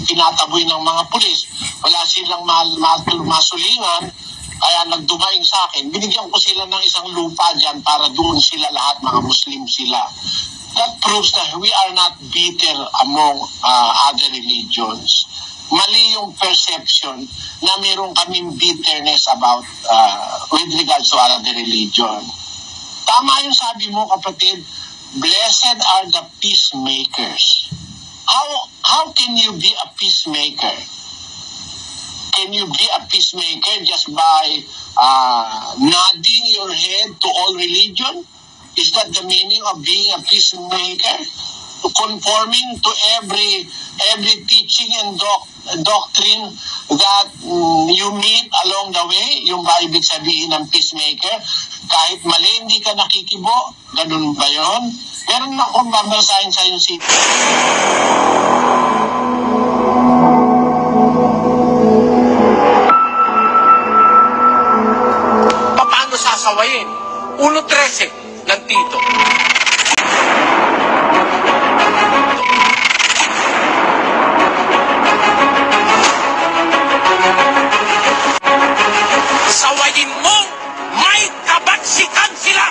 tinataboy ng mga pulis. Wala silang masulingan, kaya nagdumaing sa akin. Binigyan ko sila ng isang lupa dyan para doon sila lahat, mga Muslim sila. That proves that we are not bitter among other religions. Mali yung perception na mayroon kaming bitterness about with regards to other religion. Tama yung sabi mo, kapatid, blessed are the peacemakers. How can you be a peacemaker? Can you be a peacemaker just by nodding your head to all religion? Is that the meaning of being a peacemaker? Conforming to every teaching and doctrine that you meet along the way, yung ba ibig sabihin ng peacemaker? Kahit mali, hindi ka nakikibo, ganun ba yun? Meron akong babasahin sa yung sito. Paano sasawayin? 1:13 ng Tito. Sawayin mo, may kabaksikan sila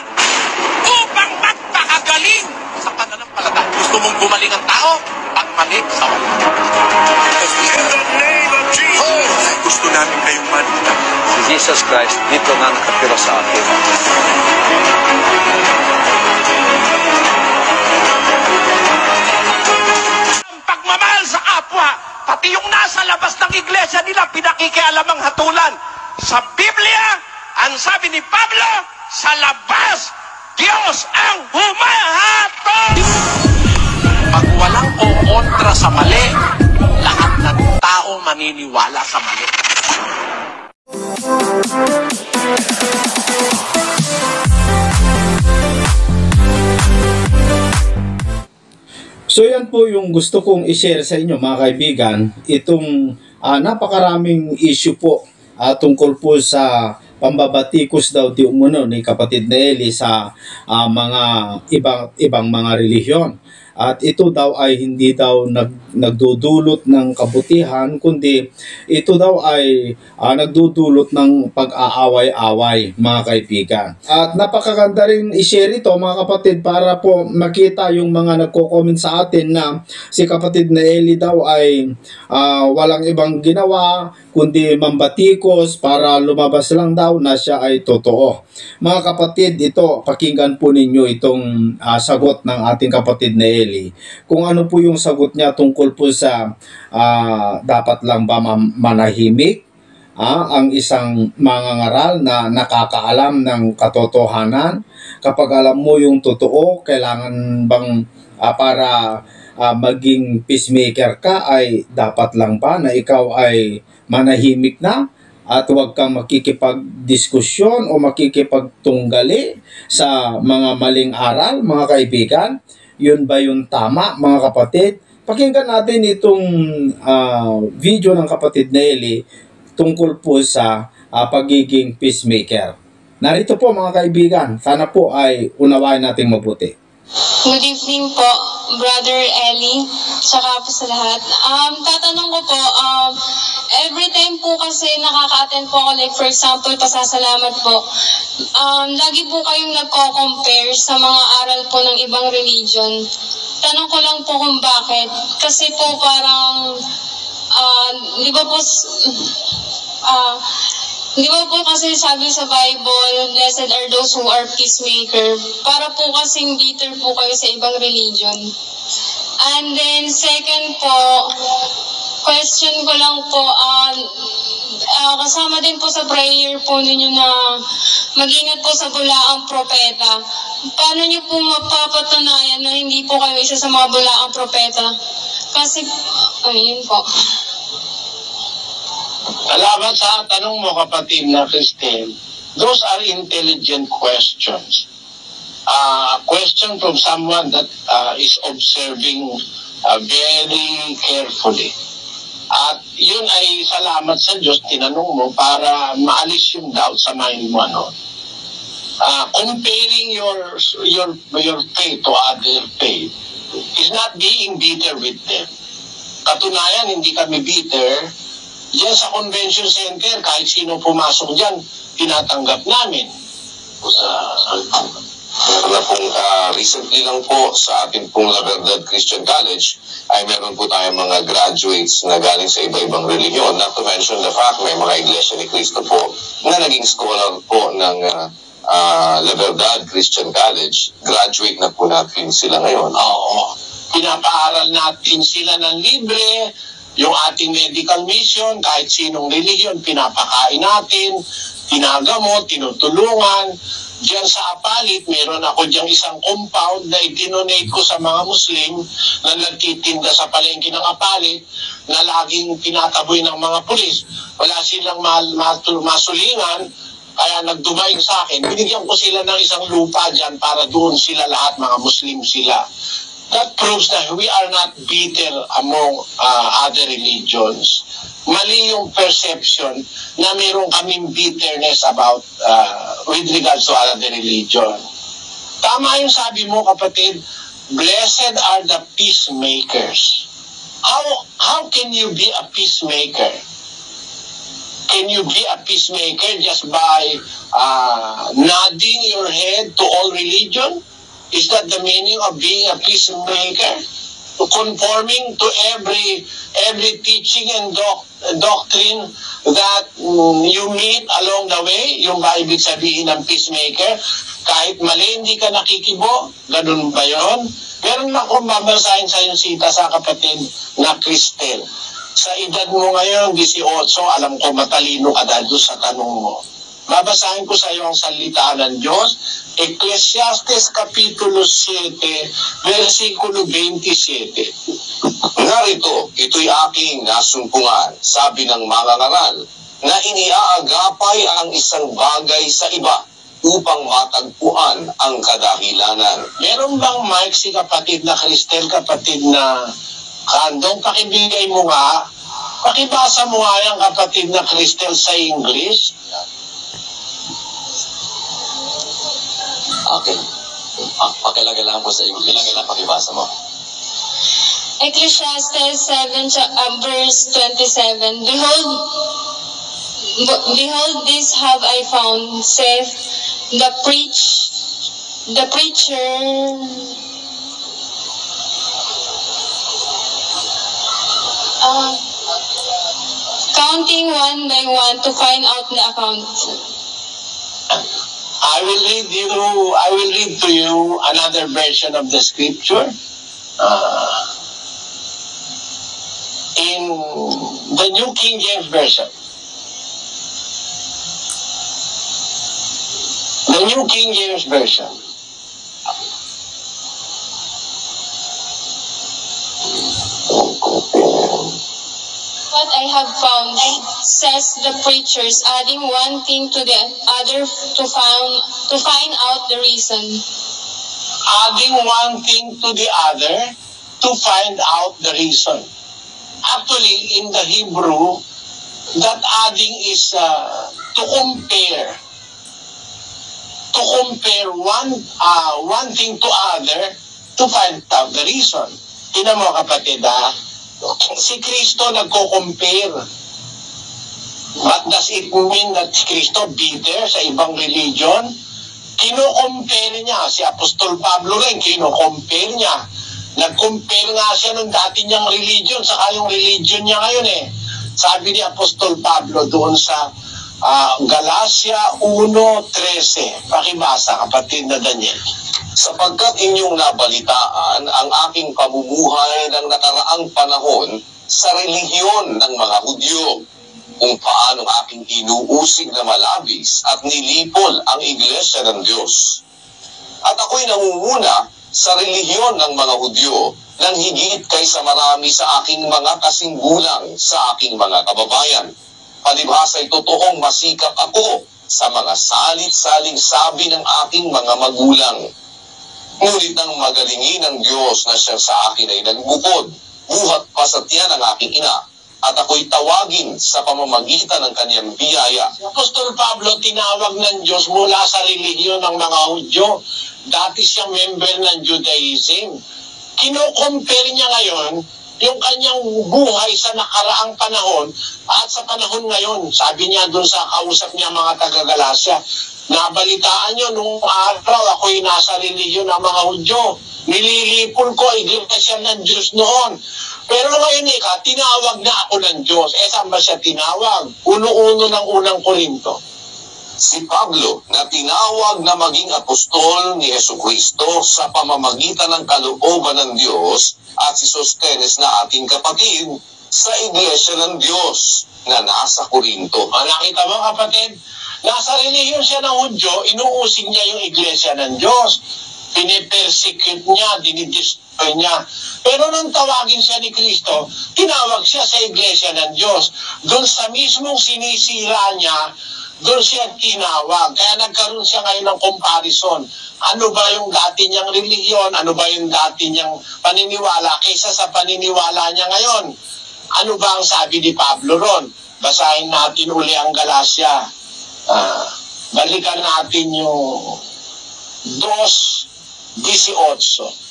upang magpakagaling sa pananampalataya. Gusto mong gumaling ang tao? Pag mali, sawayin. In the name of Jesus, gusto namin kayong manita. Si Jesus Christ, dito nga nakatira sa akin. Ang pagmamahal sa kapwa, pati yung nasa labas ng iglesia nila, pinakikialamang hatulan. Sa Biblia, ang sabi ni Pablo, sa labas, Diyos ang humahatol. Pag walang kukontra sa mali, lahat ng tao maniniwala sa mali. So yan po yung gusto kong i-share sa inyo, mga kaibigan. Itong napakaraming issue po tungkol po sa pambabatikos daw di umuno ni kapatid na Eli sa mga ibang mga relihiyon. At ito daw ay hindi daw nagdudulot ng kabutihan, kundi ito daw ay nagdudulot ng pag-aaway-away, mga kaibigan. At napakaganda rin i-share ito, mga kapatid, para po makita yung mga nagko-comment sa atin na si kapatid na Eli daw ay walang ibang ginawa kundi mambatikos para lumabas lang daw na siya ay totoo. Mga kapatid, ito, pakinggan po ninyo itong sagot ng ating kapatid na Eli. Kung ano po yung sagot niya tungkol po sa dapat lang ba manahimik ang isang mangangaral na nakakaalam ng katotohanan. Kapag alam mo yung totoo, kailangan bang para maging peacemaker ka ay dapat lang ba na ikaw ay manahimik na at huwag kang makikipagdiskusyon o makikipagtunggali sa mga maling aral, mga kaibigan? Yun ba yung tama, mga kapatid? Pakinggan natin itong video ng kapatid na Eli tungkol po sa pagiging peacemaker. Narito po, mga kaibigan. Sana po ay unawain natin mabuti. Good evening po, Brother Eli, saka po sa lahat. Tatanong ko po, every time po kasi nakaka-attend po ako, like for example, pasasalamat po, lagi po kayong nagko-compare sa mga aral po ng ibang religion. Tanong ko lang po kung bakit. Kasi po parang, di ba po, di ba po kasi sabi sa Bible, blessed are those who are peacemaker. Para po kasing bitter po kayo sa ibang religion. And then second po, question ko lang po, kasama din po sa prayer po ninyo na mag-ingat po sa bulaang propeta. Paano niyo po mapapatunayan na hindi po kayo isa sa mga bulaang propeta? Kasi, ayun po. Salamat sa tanong mo, kapatid na Christine. Those are intelligent questions. Question from someone that is observing very carefully. At yun ay salamat sa Diyos, tinanong mo para maalis yung doubt sa mind mo. Ano? Comparing your faith to other faith is not being bitter with them. Katunayan, hindi kami bitter. Diyan sa convention center, kahit sino pumasok dyan, tinatanggap namin. Meron na pong recently lang po sa ating pong La Verdad Christian College ay meron po tayong mga graduates na galing sa iba-ibang relihiyon. Not to mention the fact may mga Iglesia ni Cristo po na naging scholar po ng La Verdad Christian College. Graduate na po natin sila ngayon. Oo. Pinapaaral natin sila ng libre, yung ating medical mission, kahit sinong relihiyon, pinapakain natin, tinagamot, tinutulungan. Diyan sa Apalit, meron ako diyang isang compound na itinonate ko sa mga Muslim na nagtitinda sa palengke ng Apalit na laging tinataboy ng mga pulis. Wala silang masulingan, kaya nagdumaing sa akin. Binigyan ko sila ng isang lupa dyan para doon sila lahat, mga Muslim sila. That proves that we are not bitter among other religions. Mali yung perception na mayroon kaming bitterness about with regards to other religion. Tama yung sabi mo, kapatid, blessed are the peacemakers. How can you be a peacemaker? Can you be a peacemaker just by nodding your head to all religion? Is that the meaning of being a peacemaker? Conforming to every teaching and doctrine that you meet along the way, yung ba ibig sabihin ng peacemaker? Kahit mali, hindi ka nakikibo? Ganun ba yun? Meron na akong babasahin sa yung sita sa kapatid na Cristel. Sa edad mo ngayon, 18, alam ko matalino ka dahil sa tanong mo. Babasahin ko sa iyo ang salita ng Diyos. Ecclesiastes Kapitulo 7, versikulo 27. Narito, ito'y aking nasumpungan, sabi ng mga ngaral, na iniaagapay ang isang bagay sa iba upang matagpuan ang kadahilanan. Meron bang mic si kapatid na Cristel, kapatid na Kandong? Pakibigay mo nga. Pakibasa mo nga yung kapatid na Cristel sa English. Okay. Pakilagalan po sa English. Pakibasa mo. Ecclesiastes 7, verse 27. Behold, this have I found, saith the preacher, counting one by one to find out the account. I will read to you another version of the scripture. In the New King James Version. The New King James Version. What I have found, says the preachers, adding one thing to the other to find out the reason. Adding one thing to the other to find out the reason. Actually, in the Hebrew, that adding is to compare. To compare one thing to other to find out the reason. Tingnan mo, kapatid, si Kristo nagko-compare. What does it mean that si Kristo bitter sa ibang religion? Kino-compare niya. Si Apostol Pablo rin, kino-compare niya. Nag-compare nga siya nung dati niyang religion saka yung religion niya ngayon eh. Sabi ni Apostol Pablo doon sa Galacia 1:13. Pakibasa, kapatid na Daniel. Sapagkat inyong nabalitaan ang aking pamumuhay ng nakaraang panahon sa relihiyon ng mga Hudyo, kung paano aking inuusig na malabis at nilipol ang iglesia ng Diyos. At ako'y nangunguna sa relihiyon ng mga Hudyo nang higit kaysa marami sa aking mga kasinggulang sa aking mga kababayan. Palibhasa'y totoong masikap ako sa mga salit-saling sabi ng aking mga magulang. Ngunit nang magalingin ng Diyos na siya sa akin ay nagbukod, buhat pa sa tiyan ng aking ina, at ako'y tawagin sa pamamagitan ng kanyang biyaya. Si Apostol Pablo tinawag ng Diyos mula sa relihiyon ng mga Hudyo. Dati siyang member ng Judaism. Kino-compare niya ngayon yung kanyang buhay sa nakaraang panahon at sa panahon ngayon. Sabi niya doon sa kausap niya mga taga-Galasya, nabalitaan niyo nung araw ako'y nasa relihiyon ng mga Hudyo. Nililipol ko iglesia ng Diyos noon. Pero ngayon tinawag na ako ng Diyos. Saan ba siya tinawag? Uno-uno ng unang Korinto. Si Pablo na tinawag na maging apostol ni Jesucristo sa pamamagitan ng kalooban ng Diyos at si Sostenes na ating kapatid sa iglesia ng Diyos na nasa Korinto. Nakita mo kapatid? Nasa relihiyon siya ng Hudyo, inuusig niya yung iglesia ng Diyos. Pinipersecute niya, dinidestroy niya. Pero nung tawagin siya ni Kristo, tinawag siya sa iglesia ng Diyos. Doon sa mismong sinisira niya, doon siya tinawag. Kaya nagkaroon siya ngayon ng comparison. Ano ba yung dati niyang relihiyon? Ano ba yung dati niyang paniniwala kaysa sa paniniwala niya ngayon? Ano ba ang sabi ni Pablo ron? Basahin natin uli ang Galasya. Balikan natin yung 2:18.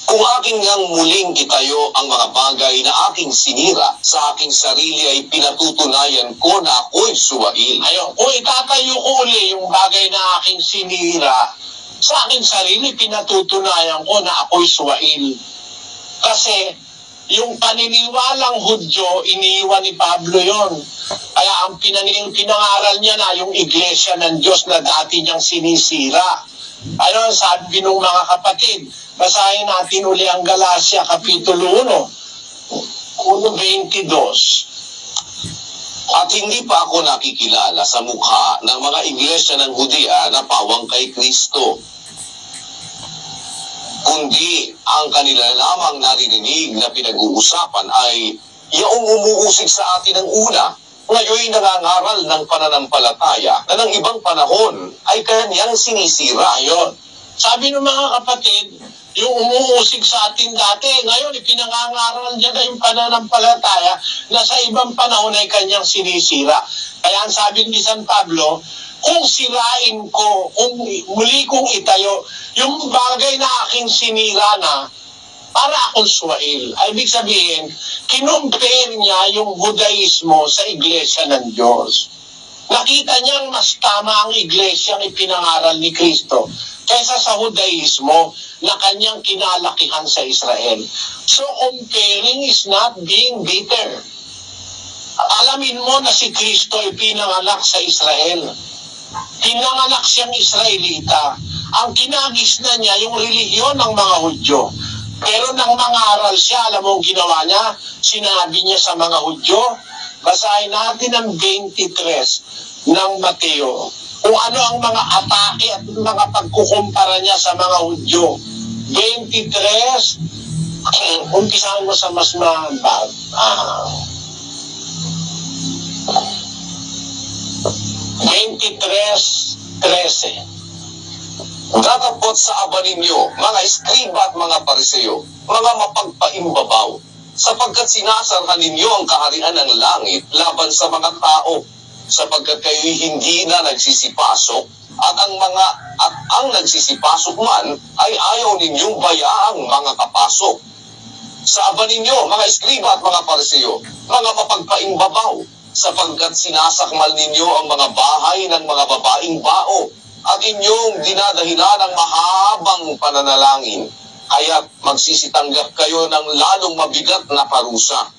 Kung aking ngang muling itayo ang mga bagay na aking sinira, sa aking sarili ay pinatutunayan ko na ako'y suwail. Ayun, kung itatayo ko uli yung bagay na aking sinira, sa aking sarili pinatutunayan ko na ako'y suwail. Kasi yung paniniwalang Hudyo, iniiwan ni Pablo yon. Kaya ang pinangaral niya na yung iglesia ng Diyos na dati niyang sinisira. Ano sabi ng mga kapatid? Basahin natin uli ang Galasya Kapitulo 1:22. At hindi pa ako nakikilala sa mukha ng mga iglesia ng Judea na pawang kay Kristo, kundi ang kanila lamang naririnig na pinag-uusapan ay yaong umuusig sa atin ng una, ngayon nangangaral ng pananampalataya na ng ibang panahon ay kanyang sinisira. Ayun. Sabi ng mga kapatid, yung umuusig sa atin dati, ngayon ipinangangaral niya na yung pananampalataya na sa ibang panahon ay kanyang sinisira. Kaya ang sabi ni San Pablo, kung sirain ko, kung muli kong itayo, yung bagay na aking sinira na, para akong suwail. Ay, ibig sabihin, kinumpare niya yung Judaismo sa iglesia ng Diyos. Nakita niyang mas tama ang iglesia ang ipinangaral ni Kristo kaysa sa Judaismo na kanyang kinalakihan sa Israel. So, comparing is not being bitter. Alamin mo na si Kristo ay pinanganak sa Israel. Pinanganak siyang Israelita. Ang kinagisna niya yung relihiyon ng mga Hudyo. Pero nang mangaral siya, alam mo ang ginawa niya? Sinabi niya sa mga Hudyo, basahin natin ang 23 ng Mateo. Kung ano ang mga atake at mga pagkukumpara niya sa mga Hudyo. 23, umpisahan mo sa mas mabab. 23:13. Datapot sa aba ninyo, mga eskriba at mga pariseo, mga mapagpaimbabaw, sapagkat sinasarhan ninyo ang kaharian ng langit laban sa mga tao, sapagkat kayo'y hindi na nagsisipasok, at ang nagsisipasok man ay ayaw ninyong bayaang mga kapasok. Sa aba ninyo, mga eskriba at mga pariseo, mga mapagpaimbabaw, sapagkat sinasakmal ninyo ang mga bahay ng mga babaeng bao, at inyong dinadahilan ng mahabang pananalangin, kaya't magsisitanggap kayo ng lalong mabigat na parusa.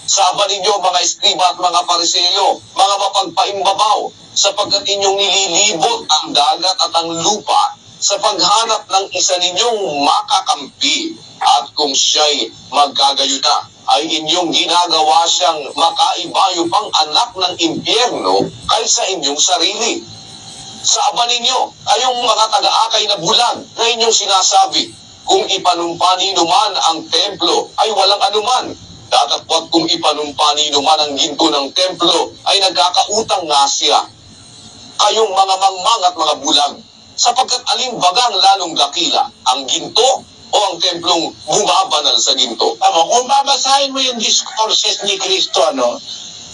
Saba ninyo mga eskriba at mga pariseo, mga mapagpaimbabaw, sapagkat inyong nililibot ang dagat at ang lupa sa paghanap ng isa ninyong makakampi, at kung siya'y magkagayuda, ay inyong ginagawa siyang makaibayo pang anak ng impyerno kaysa inyong sarili. Sa aba ninyo, kayong mga taga-akay na bulag na inyong sinasabi, kung ipanumpa nino man ang templo ay walang anuman, datapwat kung ipanumpa nino man ang ginto ng templo ay nagkakautang nga siya. Kayong mga mangmang at mga bulag, sapagkat alin bagang lalong dakila, ang ginto o ang templong bumabanal sa ginto? Kung babasahin mo yung discourses ni Kristo,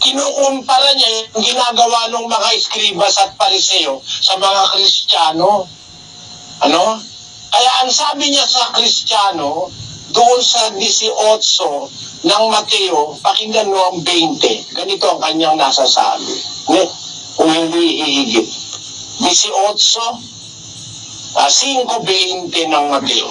kinukumpara niya yung ginagawa ng mga eskribas at pariseo sa mga Kristiyano. Kaya ang sabi niya sa Kristiyano, doon sa 18 ng Mateo, pakinggan mo ang 20. Ganito ang kanyang nasasabi. Kung hindi hihigit. 5:20 ng Mateo.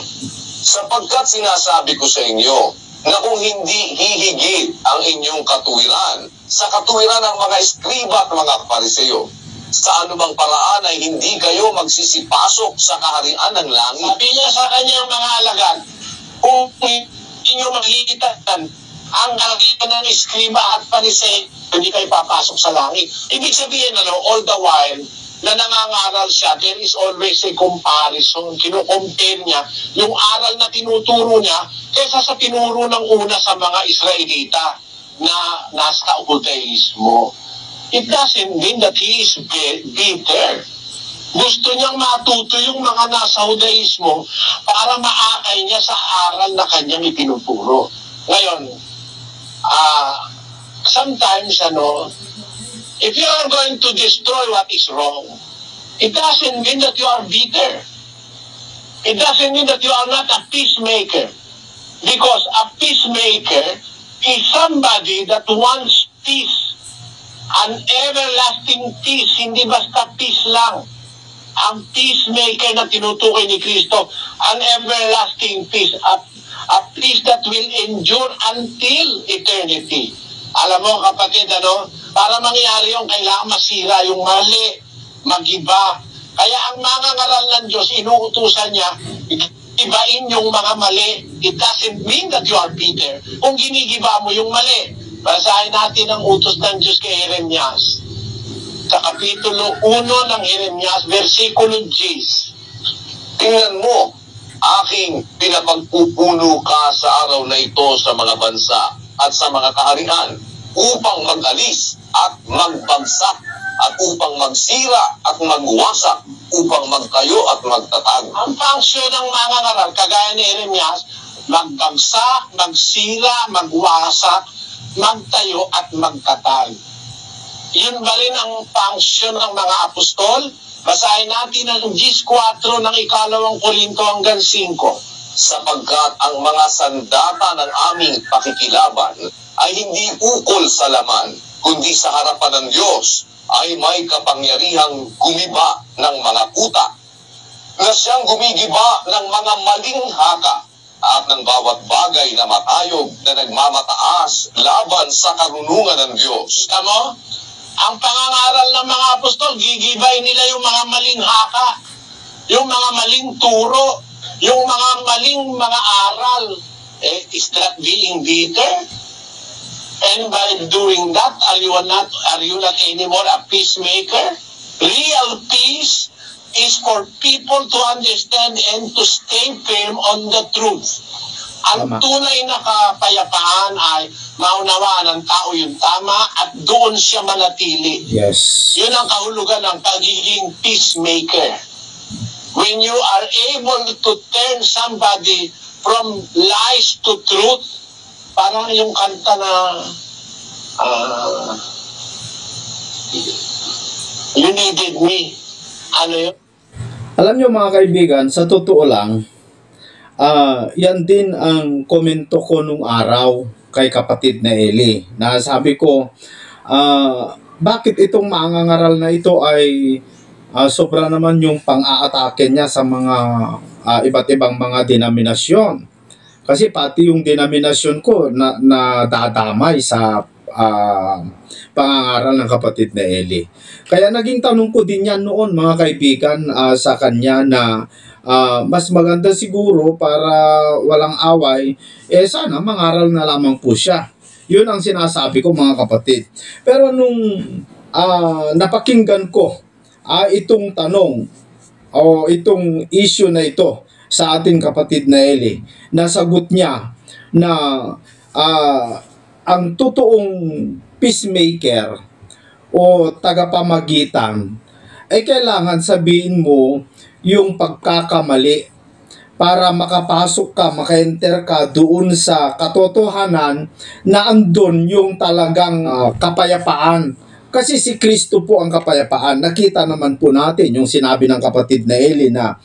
Sapagkat sinasabi ko sa inyo na kung hindi hihigit ang inyong katuwiran sa katuwiran ng mga eskriba at mga pariseo, sa anumang paraan ay hindi kayo magsisipasok sa kaharian ng langit. Sabi niya sa kanyang mga alagad, kung hindi nyo makikitahan ang kalakihan ng eskriba at pariseo, hindi kayo papasok sa langit. Ibig sabihin, all the while, na nangangaral siya, there is always a comparison. Kino-compare niya yung aral na tinuturo niya kaysa sa tinuro ng una sa mga Israelita na nasa Judaismo. It doesn't mean that he is bitter. Gusto niyang matuto yung mga nasa Judaismo para maakay niya sa aral na kanyang itinuturo. Ngayon, sometimes, if you are going to destroy what is wrong, it doesn't mean that you are bitter. It doesn't mean that you are not a peacemaker. Because a peacemaker is somebody that wants peace. An everlasting peace, hindi basta peace lang. Ang peacemaker na tinutukoy ni Kristo, an everlasting peace, a peace that will endure until eternity. Alam mo kapatid, para mangyari yung kailangan masira yung mali, magiba. Kaya ang mga ngaral ng Diyos, inuutusan niya, ibain yung mga mali. It doesn't mean that you are bitter. Kung ginigiba mo yung mali, basahin natin ang utos ng Diyos kay Jeremias. Sa Kapitulo 1 ng Jeremias, versikulo 10. Tingnan mo, aking pinapagpupuno ka sa araw na ito sa mga bansa at sa mga kaharian upang mag-alis at magbagsak at upang magsira at magwasak upang magtayo at magtatag. Ang function ng mga ngaral, kagaya ni Jeremias, magbagsak, magsira, magwasak, magtayo at magtatag. Yun ba rin ang function ng mga apostol? Basahin natin ang 10:4 ng 2 Korinto hanggang 5. Sapagkat ang mga sandata ng aming pakikilaban ay hindi ukol sa laman, kundi sa harapan ng Diyos ay may kapangyarihang gumiba ng mga kuta, na siyang gumigiba ng mga maling haka at ng bawat bagay na matayog na nagmamataas laban sa karunungan ng Diyos. Tamo? Ang pangangaral ng mga apostol, gigibay nila yung mga maling haka, yung mga maling turo, yung mga maling mga aral. Is that being bitter? And by doing that, are you not anymore a peacemaker? Real peace is for people to understand and to stay firm on the truth. Ang Tama. tunay na kapayapaan ay maunawaan ng tao yung tama at doon siya manatili. Yes. Yun ang kahulugan ng pagiging peacemaker. When you are able to turn somebody from lies to truth, parang yung kanta na You Needed Me. Ano yun? Alam nyo mga kaibigan, sa totoo lang, yan din ang komento ko nung araw kay kapatid na Eli. Na sabi ko, bakit itong maangangaral na ito ay sobra naman yung pang-aatake niya sa mga iba't ibang mga denominasyon. Kasi pati yung denominasyon ko na dadamay sa pangangaral ng kapatid na Eli. Kaya naging tanong ko din yan noon mga kaibigan sa kanya na mas maganda siguro para walang away, sana mangaral na lamang po siya. Yun ang sinasabi ko mga kapatid. Pero nung napakinggan ko itong tanong o itong issue na ito sa ating kapatid na Eli, nasagot niya na ang totoong peacemaker o tagapamagitan ay kailangan sabihin mo yung pagkakamali para makapasok ka, maka-enter ka doon sa katotohanan na andun yung talagang kapayapaan. Kasi si Kristo po ang kapayapaan. Nakita naman po natin yung sinabi ng kapatid na Eli na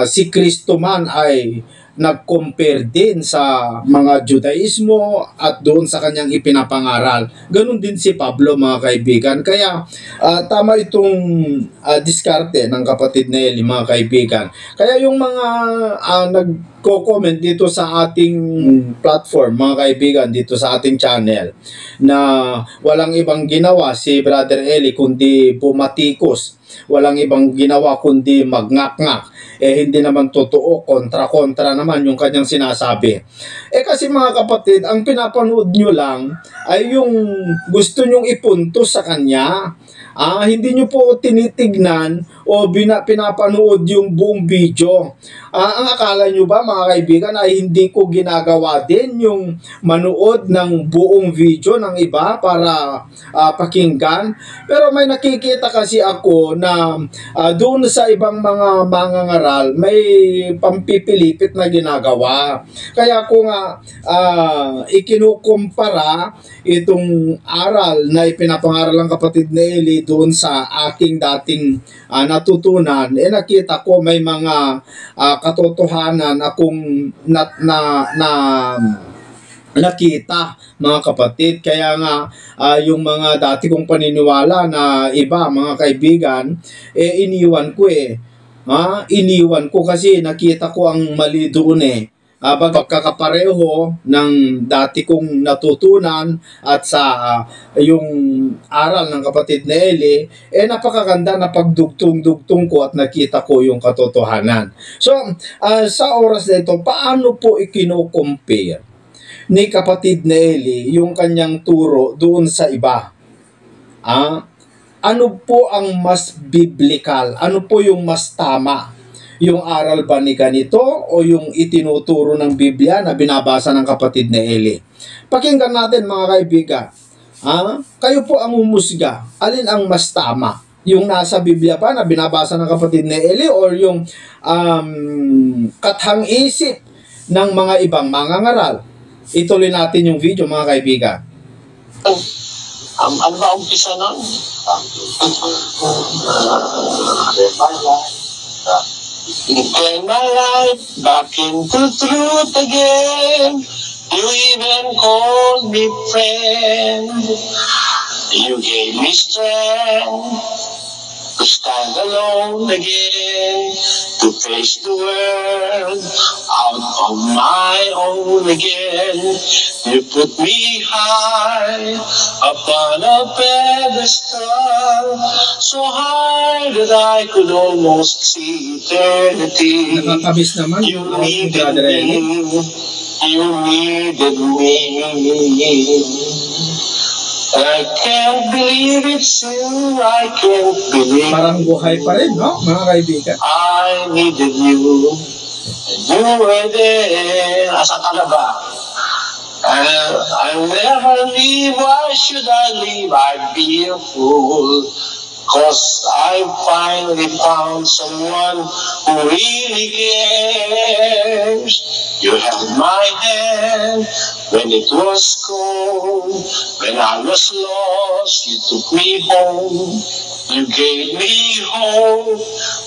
si Kristo man ay nag-compare din sa mga Judaismo at doon sa kanyang ipinapangaral. Ganon din si Pablo, mga kaibigan. Kaya tama itong diskarte ng kapatid na Eli, mga kaibigan. Kaya yung mga nagko-comment dito sa ating platform, mga kaibigan, dito sa ating channel, na walang ibang ginawa si Brother Eli kundi bumatikos, walang ibang ginawa kundi magngak-ngak, hindi naman totoo, kontra-kontra naman yung kanyang sinasabi. Kasi mga kapatid, ang pinapanood nyo lang ay yung gusto nyong ipunto sa kanya. Hindi nyo po tinitignan o pinapanood yung buong video. Ang akala nyo ba, mga kaibigan, ay hindi ko ginagawa din yung manood ng buong video ng iba para pakinggan? Pero may nakikita kasi ako na doon sa ibang mga mangangaral may pampipilipit na ginagawa. Kaya ko nga ikinukumpara itong aral na ipinapangaral ng kapatid na Eli doon sa aking dating natutunan, nakita ko may mga katotohanan akong nakita, mga kapatid. Kaya nga yung mga dati kong paniniwala na iba, mga kaibigan, iniwan ko iniwan ko kasi nakita ko ang mali doon pagkakapareho ng dati kong natutunan at sa yung aral ng kapatid na Eli, napakaganda na pagdugtong-dugtong ko at nakita ko yung katotohanan. So, sa oras na ito, paano po ikino-compare ni kapatid na Eli yung kanyang turo doon sa iba? Ano po ang mas biblical? Ano po yung mas tama? Yung aral ba ni ganito o yung itinuturo ng Biblia na binabasa ng kapatid na Eli? Pakinggan natin, mga kaibigan. Kayo po ang humusga. Alin ang mas tama? Yung nasa Biblia pa na binabasa ng kapatid na Eli or yung kathang-isip ng mga ibang mangangaral? Ituloy natin yung video, mga kaibigan. Ano ba umpisa nun? Turn my life back into truth again. You even called me friend. You gave me strength to stand alone again, to face the world out of my own again. You put me high upon a pedestal, so high that I could almost see eternity. Nakakabis naman You yung needed Brother Eli. me. You needed me. I can't believe it's you. I can't believe Parang buhay pa rin, no, mga kaibigan? I needed you. And you were there. Asa ka na ba? I'll never leave. Why should I leave? I'd be a fool. 'Cause I finally found someone who really cares. You held my hand when it was cold. When I was lost, you took me home. You gave me hope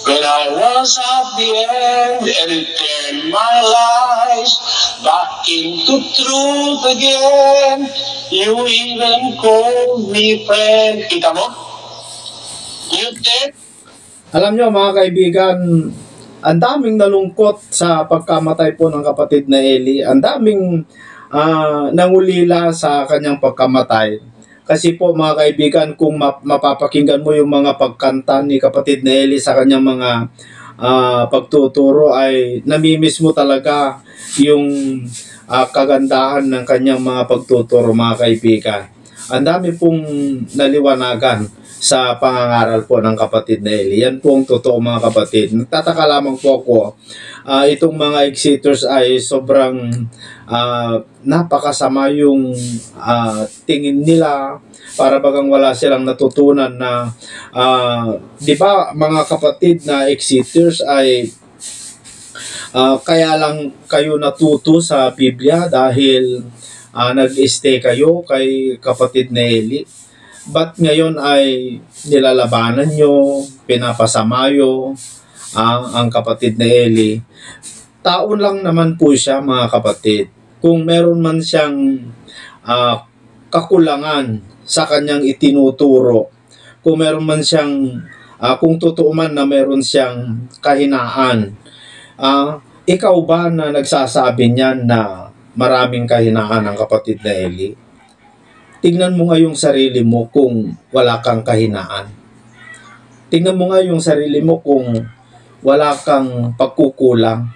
when I was at the end, and it turned my life back into truth again. You even called me friend. Kita mo? You did. Alam nyo, mga kaibigan, ang daming nalungkot sa pagkamatay po ng kapatid na Eli. Ang daming nangulila sa kanyang pagkamatay. Kasi po, mga kaibigan, kung mapapakinggan mo yung mga pagkanta ni kapatid na Eli sa kanyang mga pagtuturo, ay namimiss mo talaga yung kagandahan ng kanyang mga pagtuturo, mga kaibigan. Ang dami pong naliwanagan sa pangangaral po ng kapatid na Eli. Yan po ang totoo, mga kapatid. Nagtataka lamang po ako, itong mga exiters ay sobrang napakasama yung tingin nila, para bagang wala silang natutunan na di ba, mga kapatid na exiters ay kaya lang kayo natuto sa Biblia dahil nag-stay kayo kay kapatid na Eli. Ba't ngayon ay nilalabanan nyo, pinapasama nyo ang kapatid na Eli? tao lang naman po siya, mga kapatid. Kung meron man siyang kakulangan sa kanyang itinuturo, kung meron man siyang, kung totoo man na meron siyang kahinaan, ikaw ba na nagsasabi niyan na maraming kahinaan ang kapatid na Eli? Tingnan mo nga yung sarili mo kung wala kang kahinaan. Tingnan mo nga yung sarili mo kung wala kang pagkukulang.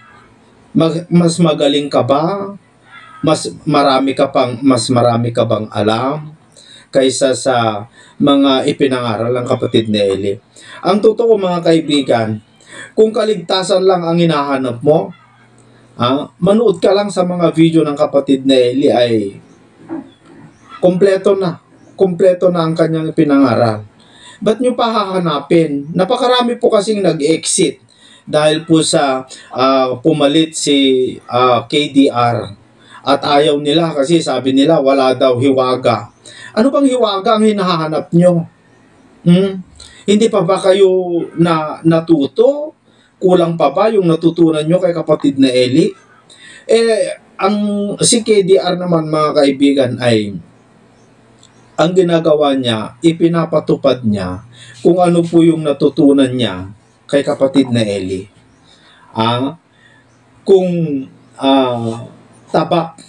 Mas magaling ka ba? Mas marami ka bang alam kaysa sa mga ipinangaral ng kapatid ni Eli? Ang totoo, mga kaibigan, kung kaligtasan lang ang hinahanap mo, manood ka lang sa mga video ng kapatid ni Eli, ay kompleto na ang kanyang ipinangaral. Ba't nyo pa hahanapin? Napakarami po kasing nag-exit dahil po sa pumalit si KDR. At ayaw nila kasi sabi nila wala daw hiwaga. Ano bang hiwaga ang hinahanap nyo? Hindi pa ba kayo natuto? Kulang pa ba yung natutunan nyo kay kapatid na Eli? Si KDR naman, mga kaibigan, ay ang ginagawa niya, ipinapatupad niya kung ano po yung natutunan niya kay kapatid na Eli. Kung tabak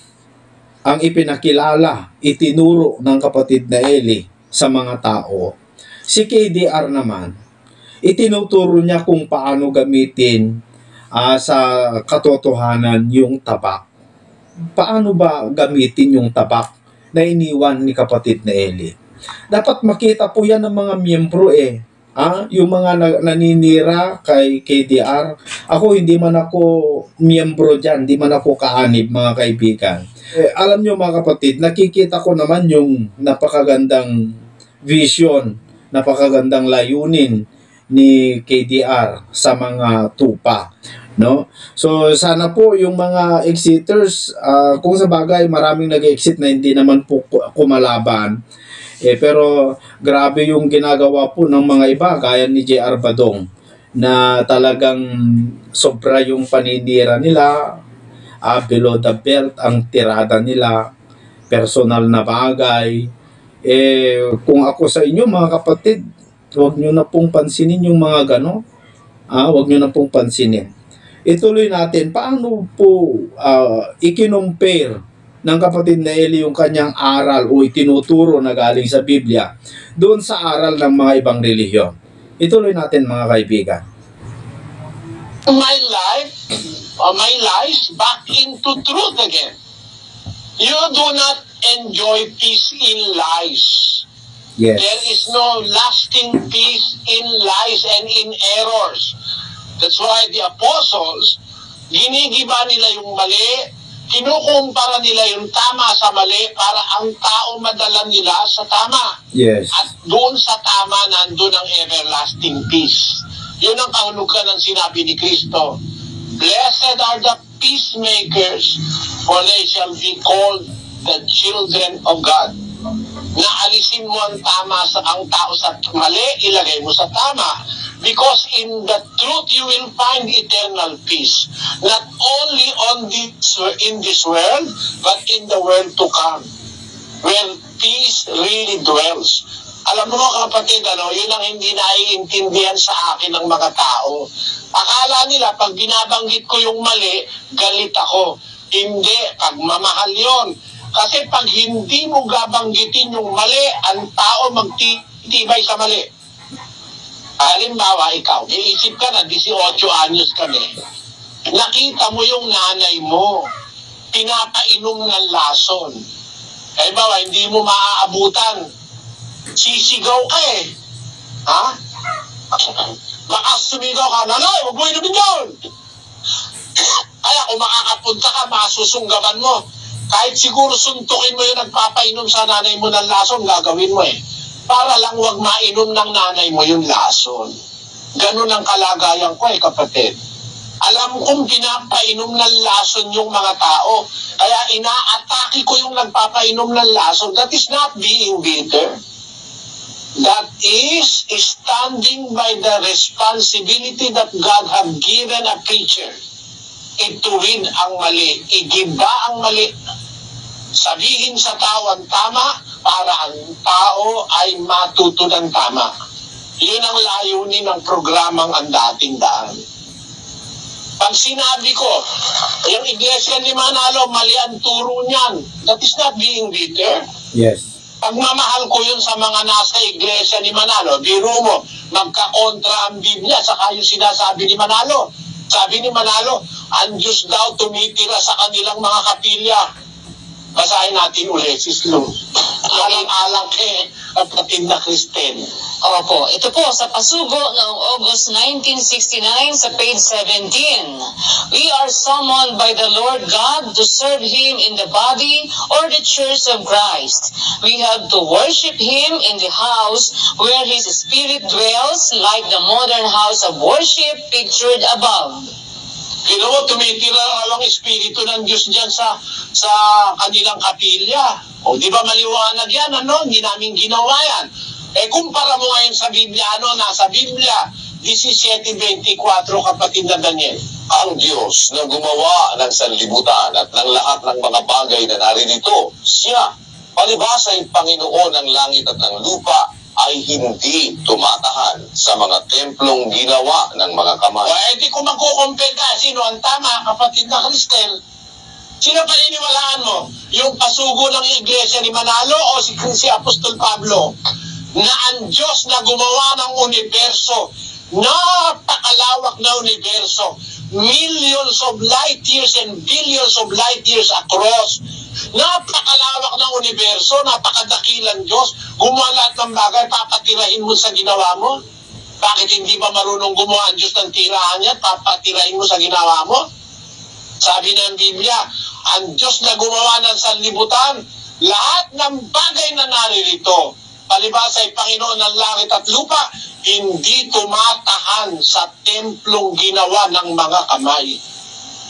ang ipinakilala, itinuro ng kapatid na Eli sa mga tao, si KDR naman, itinuturo niya kung paano gamitin sa katotohanan yung tabak. Paano ba gamitin yung tabak na iniwan ni kapatid na Eli? Dapat makita po yan ng mga miyembro yung mga naninira kay KDR. Ako, hindi man ako miyembro dyan, hindi man ako kaanib, mga kaibigan. Alam nyo, mga kapatid, nakikita ko naman yung napakagandang vision, napakagandang layunin ni KDR sa mga tupa, no? So sana po yung mga exiters, kung sa bagay maraming nag-exit na hindi naman po kumalaban, pero grabe yung ginagawa po ng mga iba gaya ni JR Badong na talagang sobra yung paninira nila, below the belt ang tirada nila, personal na bagay. Kung ako sa inyo, mga kapatid, huwag nyo na pong pansinin yung mga gano. Huwag nyo na pong pansinin. Ituloy natin, paano po ikinumpare ng kapatid na Eli yung kanyang aral o itinuturo na galing sa Biblia doon sa aral ng mga ibang relihiyon. Ituloy natin, mga kaibigan. My life back into truth again. You do not enjoy peace in lies. Yes. There is no lasting peace in lies and in errors. That's why the apostles, ginigiba nila yung mali, kinukumpara nila yung tama sa mali para ang tao madala nila sa tama. Yes. At doon sa tama, nandun ang everlasting peace. Yun ang kahulugan ng sinabi ni Kristo. Blessed are the peacemakers, for they shall be called the children of God. Na alisin mo ang tama sa ang tao sa mali, ilagay mo sa tama. Because in the truth you will find eternal peace. Not only in this world, but in the world to come. Where peace really dwells. Alam mo, kapatid, yun ang hindi naiintindihan sa akin ng mga tao. Akala nila, pag binabanggit ko yung mali, galit ako. Hindi, pagmamahal yun. Kasi pag hindi mo gabanggitin yung mali, ang tao magtitibay sa mali. Halimbawa, ikaw, iisip ka na, 18 anyos kami. Nakita mo yung nanay mo, pinapainom ng lason. Halimbawa, hindi mo maaabutan. Sisigaw ka Ha? Baka sumigaw ka, nanay, huwag mo inumin yun! Kaya kung makakapunta ka, masusunggaban mo. Kahit siguro suntukin mo yung nagpapainom sa nanay mo ng lason, gagawin mo Para lang wag mainom ng nanay mo yung lason. Ganun ang kalagayan ko kapatid. Alam kong pinapainom ng lason yung mga tao. Kaya inaatake ko yung nagpapainom ng lason. That is not being bitter. That is standing by the responsibility that God have given a preacher. ituwid ang mali, igiba ang mali, sabihin sa tao ang tama para ang tao ay matuto ng tama. Yun ang layunin ng programang Ang Dating Daan. Pag sinabi ko, yung iglesia ni Manalo, mali ang turo niyan, that is not being bitter. Yes. Pagmamahal ko yun sa mga nasa iglesia ni Manalo. Biro mo, magkakontra ang Biblia saka yung sinasabi ni Manalo. Sabi ni Manalo, ang Diyos daw tumitira sa kanilang mga kapilya. Basahin natin ulit, Sislong. Alang-alang kay kapatid na Kristen. Opo, ito po sa pasugo noong August 1969 sa page 17. We are summoned by the Lord God to serve Him in the body or the church of Christ. We have to worship Him in the house where His Spirit dwells, like the modern house of worship pictured above. Pero tumitira ang Espiritu ng Diyos dyan sa kanilang kapilya. O di ba maliwanag yan, ano? Hindi namin ginawa yan. Kumpara mo ngayon sa Biblia, nasa Biblia, 17:24, kapatid na Daniel. Ang Diyos na gumawa ng sanlibutan at ng lahat ng mga bagay na naririto, siya, palibasa'y Panginoon ng langit at ng lupa, ay hindi tumatahan sa mga templong ginawa ng mga kamay. Di ko magkukumpel ka, sino ang tama, kapatid na Cristel? Sino paniniwalaan mo? Yung pasugo ng iglesia ni Manalo o si Apostol Pablo? Na ang Diyos na gumawa ng universo, napakalawak na universo, millions of light years and billions of light years across, napakalawak ng universo, napakadakilang Diyos, gumawa lahat ng bagay, papatirahin mo sa ginawa mo? Bakit hindi ba marunong gumawa ang Diyos ng tirahan niya at papatirahin mo sa ginawa mo? Sabi ng Biblia, ang Diyos na gumawa ng sanlibutan, lahat ng bagay na naririto, palibasa'y Panginoon ng langit at lupa, hindi tumatahan sa templong ginawa ng mga kamay.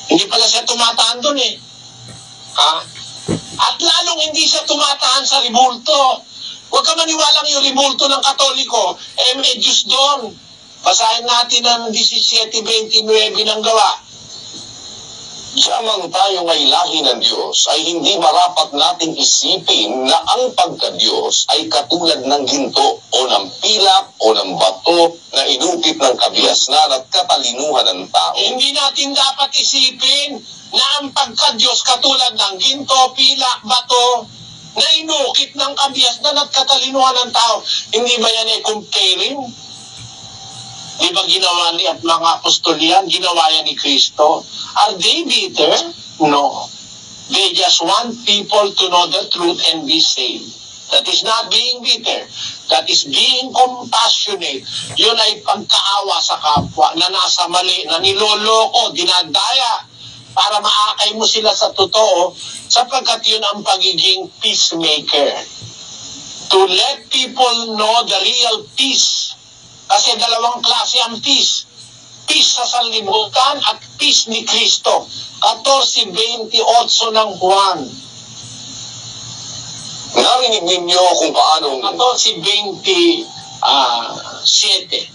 Hindi pala siya tumatahan doon Ha? At lalong hindi siya tumatahan sa ribulto. Huwag ka maniwalang yung ribulto ng Katoliko, may Diyos doon. Basahin natin ang 17:29 ng Gawa. Siyamang tayo ngay lahi ng Diyos ay hindi marapat nating isipin na ang pagka-Diyos ay katulad ng ginto o ng pilak o ng bato na inukit ng kabiasnan at katalinuhan ng tao. Hindi natin dapat isipin na ang pagka-Diyos katulad ng ginto, pilak, bato na inukit ng kabiasnan at katalinuhan ng tao. Hindi ba yan comparing? Di ba ginawa ni at mga apostol yan, ginawa yan ni Kristo? Are they bitter? No. They just want people to know the truth and be saved. That is not being bitter. That is being compassionate. Yun ay pagkaawa sa kapwa na nasa mali, na niloloko, dinadaya para maakay mo sila sa totoo, sapagkat yun ang pagiging peacemaker. To let people know the real peace. Kasi dalawang klase ang peace. Peace sa sanlibutan at peace ni Kristo. 14:28 ng Juan. Narinig ninyo kung paano 14:27.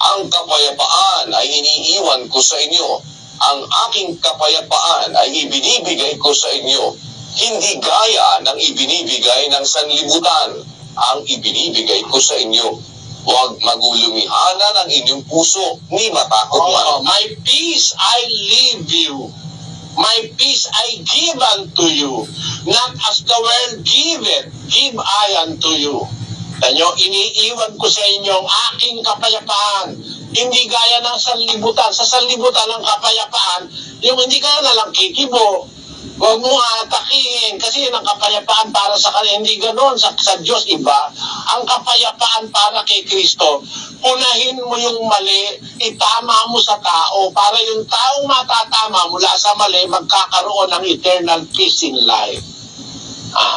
ang kapayapaan ay iniiwan ko sa inyo. Ang aking kapayapaan ay ibinibigay ko sa inyo. Hindi gaya ng ibinibigay ng sanlibutan. Ang ibinibigay ko sa inyo. Huwag magulumihanan ang inyong puso, ni matakot man. My peace I leave you. My peace I give unto you. Not as the world giveth, give I unto you. Tanyo, iniiwan ko sa inyo ang aking kapayapaan. Hindi gaya ng sanlibutan. Sa sanlibutan ng kapayapaan, yung hindi ka na lang kikibo. Huwag mo atakihin kasi yun ang kapayapaan para sa kanila. Hindi ganoon. Sa Diyos iba. Ang kapayapaan para kay Kristo, unahin mo yung mali, itama mo sa tao para yung taong matatama mula sa mali, magkakaroon ng eternal peace in life.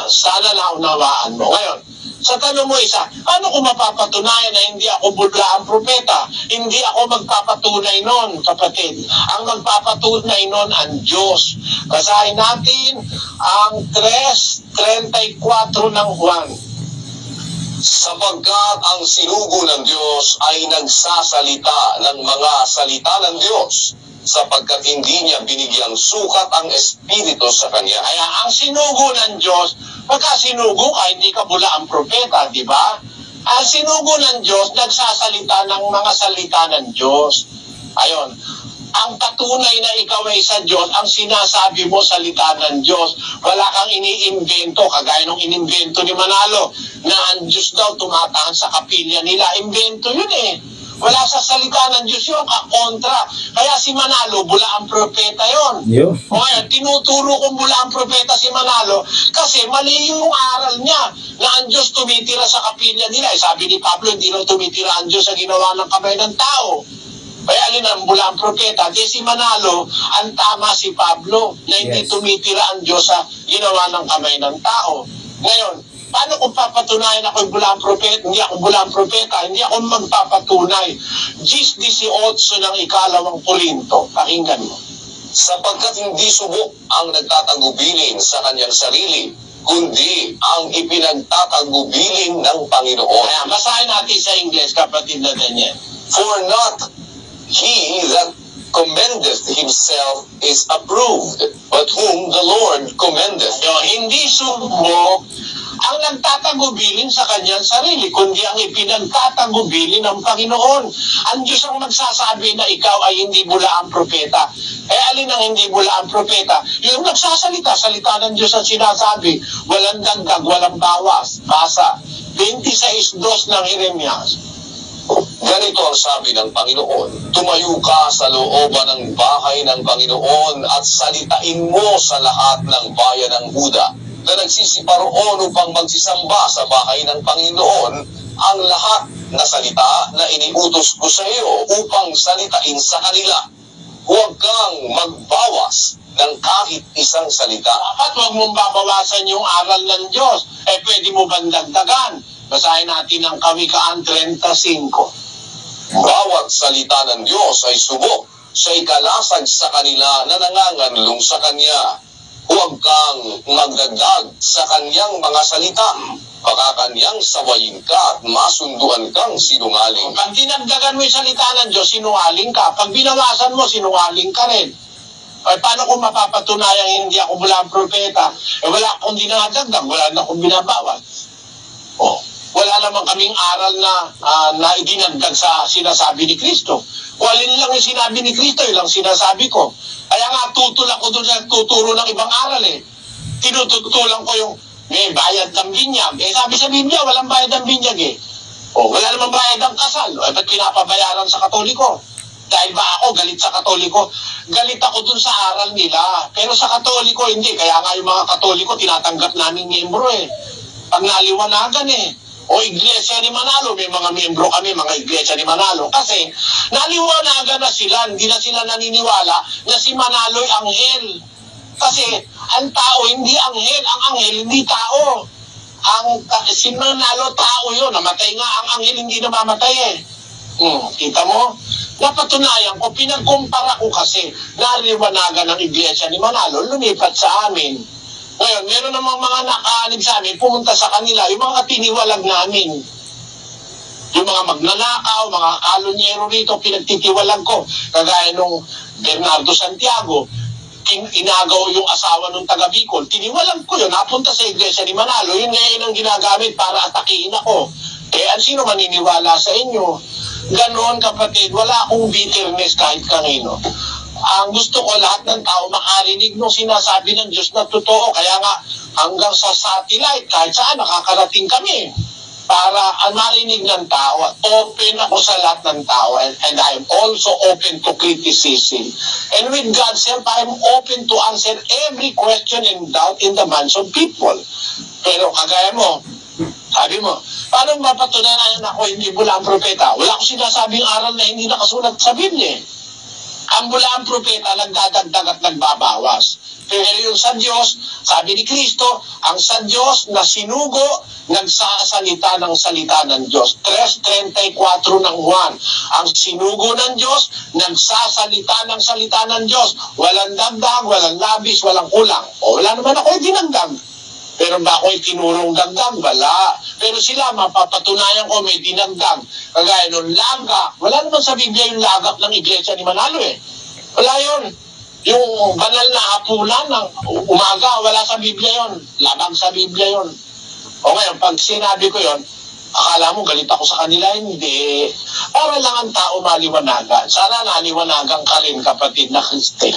Sana naunawaan mo. Ngayon, sa tanong mo isa, ano kung mapapatunayan na hindi ako budlaang propeta? Hindi ako magpapatunay nun, kapatid. Ang magpapatunay nun ang Diyos. Basahin natin ang 3:34 ng Juan. Sapagkat ang sinugo ng Diyos ay nagsasalita ng mga salita ng Diyos. sapagkat hindi niya binigyang sukat ang Espiritu sa kanya. Kaya ang sinugo ng Diyos, pagka sinugo ka, hindi ka bula ang propeta, di ba? Ang sinugo ng Diyos, nagsasalita ng mga salita ng Diyos. Ayon, ang patunay na ikaw ay sa Diyos, ang sinasabi mo salita ng Diyos. Wala kang iniimbento, kagaya nung inimbento ni Manalo, na ang Diyos daw tumatahan sa kapilya nila. Imbento yun eh. Wala sa salita ng Diyos yun, kakontra. Kaya si Manalo, bula ang propeta yun. O ngayon, tinuturo kong bula ang propeta si Manalo kasi mali yung aral niya na ang Diyos tumitira sa kapilya nila. Sabi ni Pablo, hindi raw tumitira ang Diyos sa ginawa ng kamay ng tao. Kaya alin ang bula ang propeta? Di si Manalo, ang tama si Pablo na hindi tumitira ang Diyos sa ginawa ng kamay ng tao. Ngayon, paano kung papatunayan ako bulang propeta? Hindi ako bulang propeta, hindi ako magpapatunay. 10:18 ng ikalawang Korinto. Pakinggan mo. Sapagkat hindi subok ang nagtatagubilin sa kanyang sarili, kundi ang ipinagtatagubilin ng Panginoon. Kaya basahin natin sa English, kapatid na Daniel. For not he that commendeth himself is approved, but whom the Lord commendeth. Hindi subok ang nagtatagubilin sa kanyang sarili, kundi ang ipinagtatagubilin ng Panginoon. Ang Diyos ang magsasabi na ikaw ay hindi bula ang propeta. Alin ang hindi bula ang propeta? Yung nagsasalita, salita ng Diyos ang sinasabi, walang dagdag, walang bawas. Basa, 26:2 ng Jeremias. Ganito ang sabi ng Panginoon, tumayo ka sa looban ng bahay ng Panginoon at salitain mo sa lahat ng bayan ng Huda na nagsisiparoon upang magsisamba sa bahay ng Panginoon ang lahat na salita na iniutos ko sa iyo upang salitain sa kanila. Huwag kang magbawas ng kahit isang salita. At huwag mong babawasan yung aral ng Diyos. Pwede mo bang dagdagan? Basahin natin ang Kawikaan 35. Bawat salita ng Diyos ay subok, siya'y kalasag sa kanila na nanganganlong sa Kanya. Huwag kang magdagdag sa Kanyang mga salita, baka Kanyang sawayin ka at masunduan kang sinungaling. Pag dinagdagan mo yung salita ng Diyos, sinungaling ka. Pag binawasan mo, sinungaling ka rin. Paano kung mapapatunayan hindi ako bulang propeta? Wala akong dinadagdag, wala na akong binabawas. Wala naman kaming aral na idinagdag sa sinasabi ni Kristo. Kung alin lang yung sinabi ni Kristo, yun lang sinasabi ko. Kaya nga tutulak ko doon sa tuturo ng ibang aral eh. Tinututulang ko yung may bayad ng binyag. Sabi sa Biblia, walang bayad ng binyag eh. Wala namang bayad ng kasal. Ba't pinapabayaran sa Katoliko? Dahil ba ako galit sa Katoliko? Galit ako dun sa aral nila. Pero sa Katoliko, hindi. Kaya nga yung mga Katoliko, tinatanggap namin miyembro eh. Pag naliwanagan eh. O Iglesia ni Manalo, may mga miyembro kami, mga Iglesia ni Manalo. Kasi naliwanagan na sila, hindi na sila naniniwala na si Manalo'y anghel. Kasi ang tao hindi anghel, ang anghel hindi tao. Si Manalo tao yun, namatay nga, ang anghel hindi namamatay eh. Kita mo? Napatunayan ko, pinagkumpara ko kasi naliwanagan ng Iglesia ni Manalo, lumipat sa amin. Ngayon, meron namang mga nakaanib sa amin, pumunta sa kanila, yung mga tiniwalag namin. Yung mga magnanakaw, mga kalonyero rito, pinagtitiwalag ko. Kagaya nung Bernardo Santiago, inagaw yung asawa ng taga Bicol. Tiniwalag ko yun, napunta sa Iglesia ni Manalo, yun ngayon ang ginagamit para atakihin ako. Sino maniniwala sa inyo? Ganon kapatid, wala akong bitterness kahit kanino. Ang gusto ko lahat ng tao makarinig nung sinasabi ng Diyos na totoo. Kaya nga hanggang sa satellite, kahit saan nakakarating kami para marinig ng tao. Open ako sa lahat ng tao and I'm also open to criticism. And with God's help, I'm open to answer every question and doubt in the minds of people. Pero kagaya mo, sabi mo, paano mapatunayan ako hindi bula ang propeta? Wala akong sinasabing aral na hindi nakasulat sa Biblia. Ang bula ang propeta, nagdadagdag at nagbabawas. Pero yung sa Diyos, sabi ni Kristo, ang sa Diyos na sinugo, nagsasalita ng salita ng Diyos. 3:34 ng Juan. Ang sinugo ng Diyos, nagsasalita ng salita ng Diyos. Walang dagdag, walang labis, walang kulang. Wala naman ako dinagdag. Pero ba ako itinurong dagdag? Wala. Pero sila, mapapatunayan ko may dinagdag. Kagaya nung lagak. Wala naman sa Biblia yung lagak ng Iglesia ni Manalo eh. Wala yun. Yung banal na hapunan ng umaga, wala sa Biblia yun. Labang sa Biblia yun. O ngayon, pag sinabi ko yun, akala mo galit ako sa kanila, hindi. Para lang ang tao maliwanagan. Sana naliwanagan ka rin, kapatid na Kristi.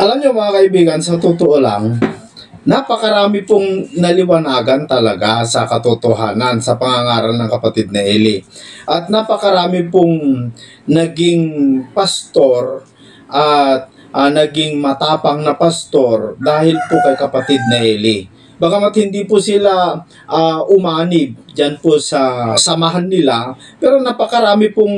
Alam nyo mga kaibigan, sa totoo lang, napakarami pong naliwanagan talaga sa katotohanan sa pangangaral ng kapatid na Eli. At napakarami pong naging pastor at naging matapang na pastor dahil po kay kapatid na Eli. Bagamat hindi po sila umanib dyan po sa samahan nila, pero napakarami pong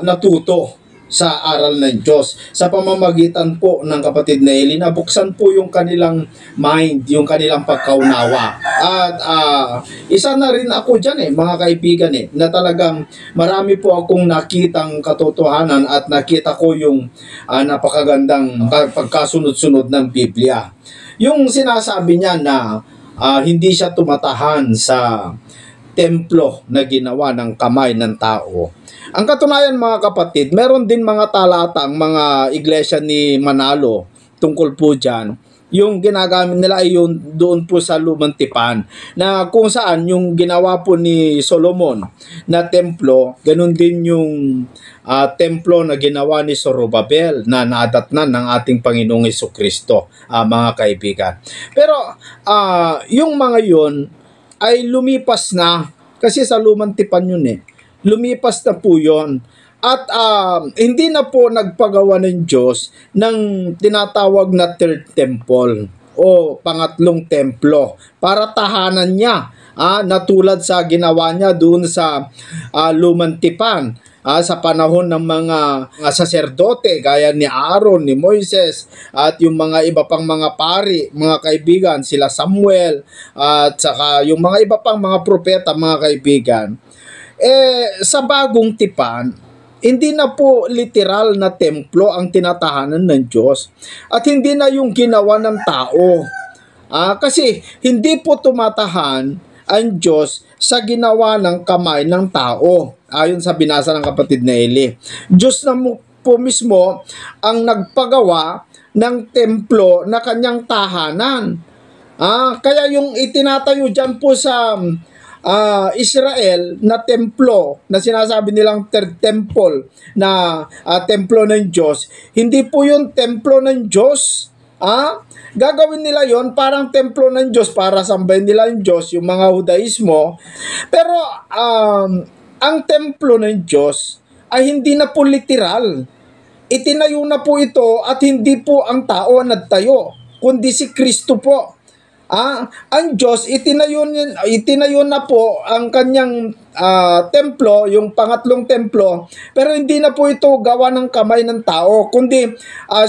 natuto sa aral ng Diyos sa pamamagitan po ng kapatid na Eli. Nabuksan po yung kanilang mind, yung kanilang pagkaunawa. At isa na rin ako dyan mga kaibigan na talagang marami po akong nakitang katotohanan at nakita ko yung napakagandang pagkasunod-sunod ng Biblia. Yung sinasabi niya na hindi siya tumatahan sa templo na ginawa ng kamay ng tao. Ang katunayan mga kapatid, meron din mga talata ang mga iglesia ni Manalo tungkol po dyan. Yung ginagamit nila ay yung doon po sa Lumang Tipan, na kung saan yung ginawa po ni Solomon na templo, ganun din yung templo na ginawa ni Zorobabel na nadatnan ng ating Panginoong Jesucristo, mga kaibigan. Pero yung mga yun ay lumipas na, kasi sa Lumang Tipan yun lumipas na po yun. At hindi na po nagpagawa ng Diyos ng tinatawag na third temple o pangatlong templo para tahanan niya, natulad sa ginawa niya doon sa Lumang Tipan sa panahon ng mga saserdote gaya ni Aaron, ni Moises at yung mga iba pang mga pari, mga kaibigan, sila Samuel at saka yung mga iba pang mga propeta, mga kaibigan. Sa Bagong Tipan, hindi na po literal na templo ang tinatahanan ng Diyos at hindi na yung ginawa ng tao. Kasi hindi po tumatahan ang Diyos sa ginawa ng kamay ng tao, ayon sa binasa ng kapatid na Eli. Diyos na po mismo ang nagpagawa ng templo na kanyang tahanan. Kaya yung itinatayo dyan po sa Israel na templo na sinasabi nilang third temple na templo ng Diyos, hindi po yung templo ng Diyos. Gagawin nila yon parang templo ng Diyos para sambahin nila yung Diyos, yung mga Hudaismo. Pero ang templo ng Diyos ay hindi na po literal. Itinayo na po ito at hindi po ang tao ang nagtayo, kundi si Kristo po. Ang Diyos, itinayo na po ang kanyang templo, yung pangatlong templo, pero hindi na po ito gawa ng kamay ng tao, kundi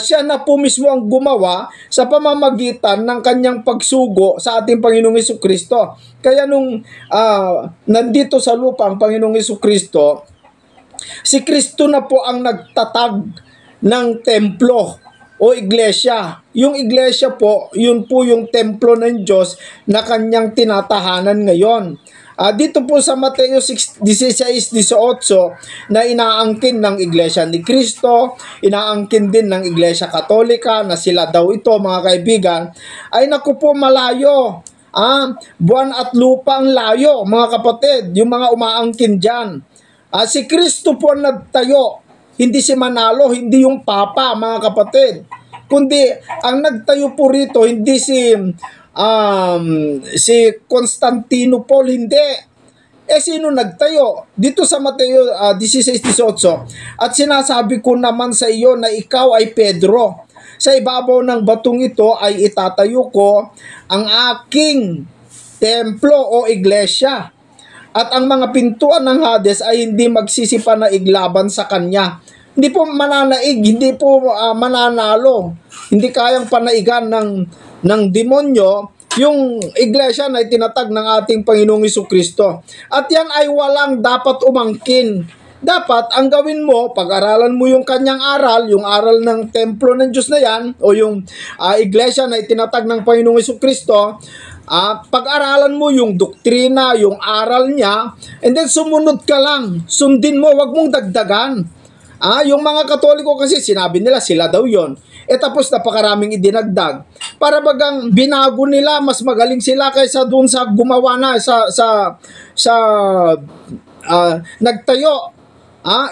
siya na po mismo ang gumawa sa pamamagitan ng kanyang pagsugo sa ating Panginoong Jesucristo. Kaya nung nandito sa lupa ang Panginoong Jesucristo, si Kristo na po ang nagtatag ng templo o iglesia. Yung iglesia po, yun po yung templo ng Diyos na kanyang tinatahanan ngayon. Dito po sa Mateo 16:18 na inaangkin ng iglesia ni Kristo, inaangkin din ng iglesia katolika na sila daw ito, mga kaibigan, ay naku po malayo. Buwan at lupa ang layo, mga kapatid, yung mga umaangkin dyan. Si Kristo po nagtayo, hindi si Manalo, hindi yung Papa, mga kapatid. Kundi ang nagtayo po rito hindi si Constantinople, hindi. Sino nagtayo? Dito sa Mateo 16:18, at sinasabi ko naman sa iyo na ikaw ay Pedro. Sa ibabaw ng batong ito ay itatayo ko ang aking templo o iglesia. At ang mga pintuan ng Hades ay hindi magsisipa na iglaban sa kanya. Hindi po mananaig, hindi po mananalo. Hindi kayang panaigan ng demonyo yung iglesia na itinatag ng ating Panginoong Jesucristo. At yan ay walang dapat umangkin. Dapat ang gawin mo, pag-aralan mo yung kanyang aral, yung aral ng templo ng Diyos na yan, o yung iglesia na itinatag ng Panginoong Jesucristo, pag-aralan mo yung doktrina, yung aral niya, and then sumunod ka lang, sundin mo, wag mong dagdagan. Yung mga Katoliko kasi sinabi nila sila daw yon. Tapos napakaraming idinagdag. Para bagang binago nila, mas magaling sila kaysa doon sa gumawa na sa nagtayo.